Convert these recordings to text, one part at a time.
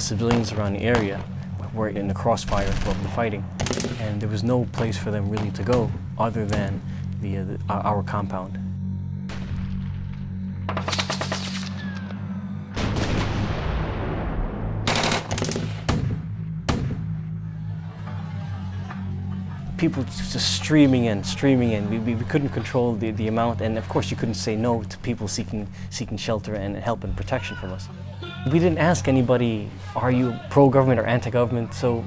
civilians around the area were in the crossfire of the fighting, and there was no place for them really to go other than our compound. People just streaming in. We couldn't control the amount, and of course you couldn't say no to people seeking shelter and help and protection from us. We didn't ask anybody, are you pro-government or anti-government, so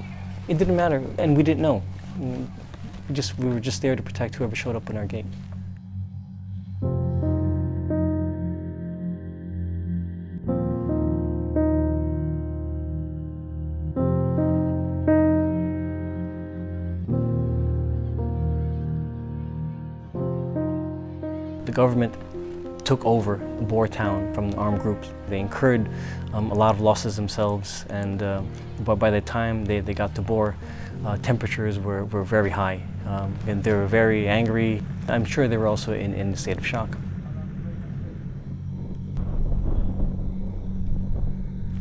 it didn't matter, and we didn't know. We were just there to protect whoever showed up in our gate. The government took over Boer Town from the armed groups. They incurred a lot of losses themselves, and but by the time they got to Boer, temperatures were very high, and they were very angry. I'm sure they were also in a state of shock.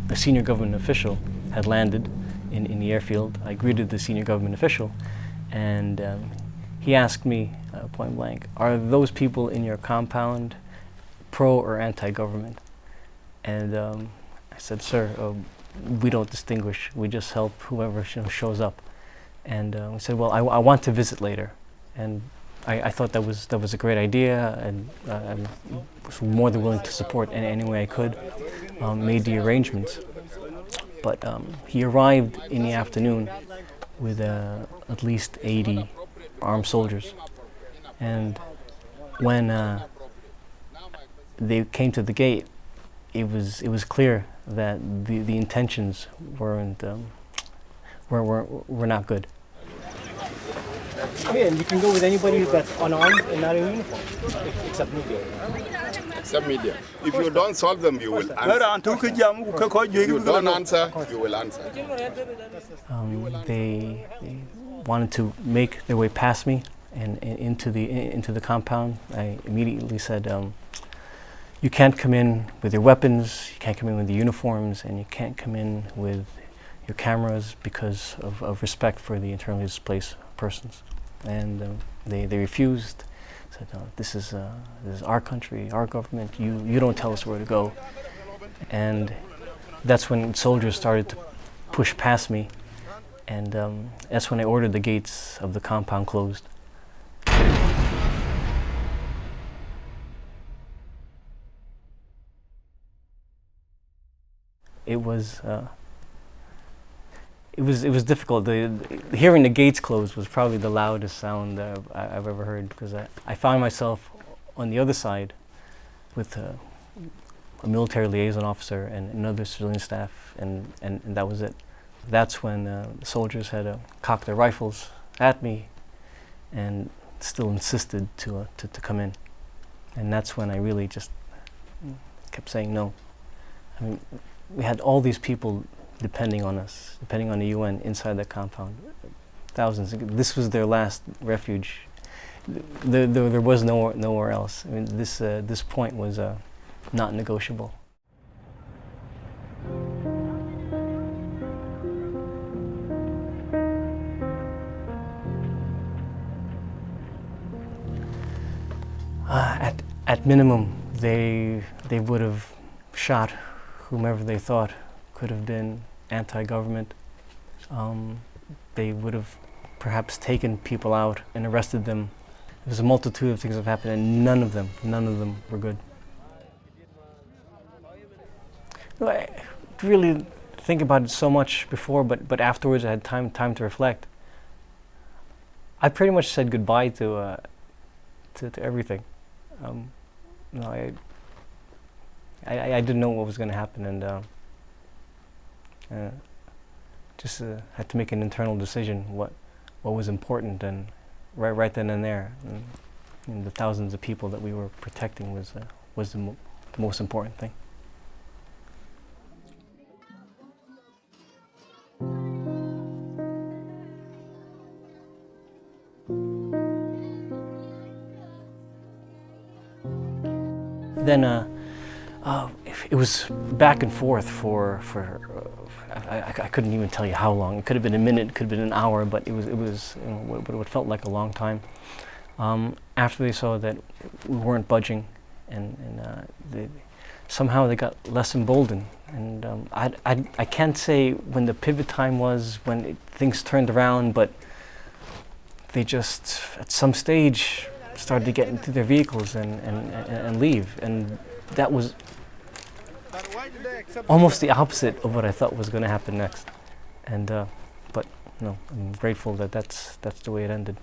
A senior government official had landed in the airfield. I greeted the senior government official, and he asked me point blank, are those people in your compound pro or anti-government? And I said, sir, we don't distinguish. We just help whoever shows up. And we said, well, I want to visit later. And I thought that was a great idea, and I was more than willing to support in any way I could. Made the arrangements. But he arrived in the afternoon with at least 80 armed soldiers. And when they came to the gate, it was clear that the intentions were not good. Oh yeah, and you can go with anybody that's unarmed and not in uniform, except media. Except media. If you don't solve them, you will answer. If you don't answer, you will answer. They wanted to make their way past me and into the compound. I immediately said, you can't come in with your weapons, you can't come in with the uniforms, and you can't come in with your cameras because of respect for the internally displaced persons. And they refused. Said, no, this is our country, our government. You don't tell us where to go. And that's when soldiers started to push past me, and that's when I ordered the gates of the compound closed. It was difficult. Hearing the gates close was probably the loudest sound I've ever heard, because I found myself on the other side with a military liaison officer and another civilian staff, and that was it. That's when the soldiers had cocked their rifles at me and still insisted to come in. And that's when I really just kept saying no. I mean, we had all these people depending on us, depending on the UN inside that compound. Thousands. This was their last refuge. There was nowhere else. I mean, this point was not negotiable. At minimum, they would have shot whomever they thought could have been anti-government. They would have perhaps taken people out and arrested them. There's a multitude of things that have happened, and none of them were good. I really think about it so much before, but afterwards I had time to reflect. I pretty much said goodbye to everything. I didn't know what was going to happen, and just had to make an internal decision what was important, and right then and there, and the thousands of people that we were protecting was the most important thing. Then it was back and forth for I couldn't even tell you how long. It could have been a minute, it could have been an hour, but it was you know, what felt like a long time. After they saw that we weren't budging, and somehow they got less emboldened. And I can't say when the pivot time was, when things turned around, but they just at some stage started to get into their vehicles and leave, and that was almost the opposite of what I thought was going to happen next. And but no, I'm grateful that that's the way it ended.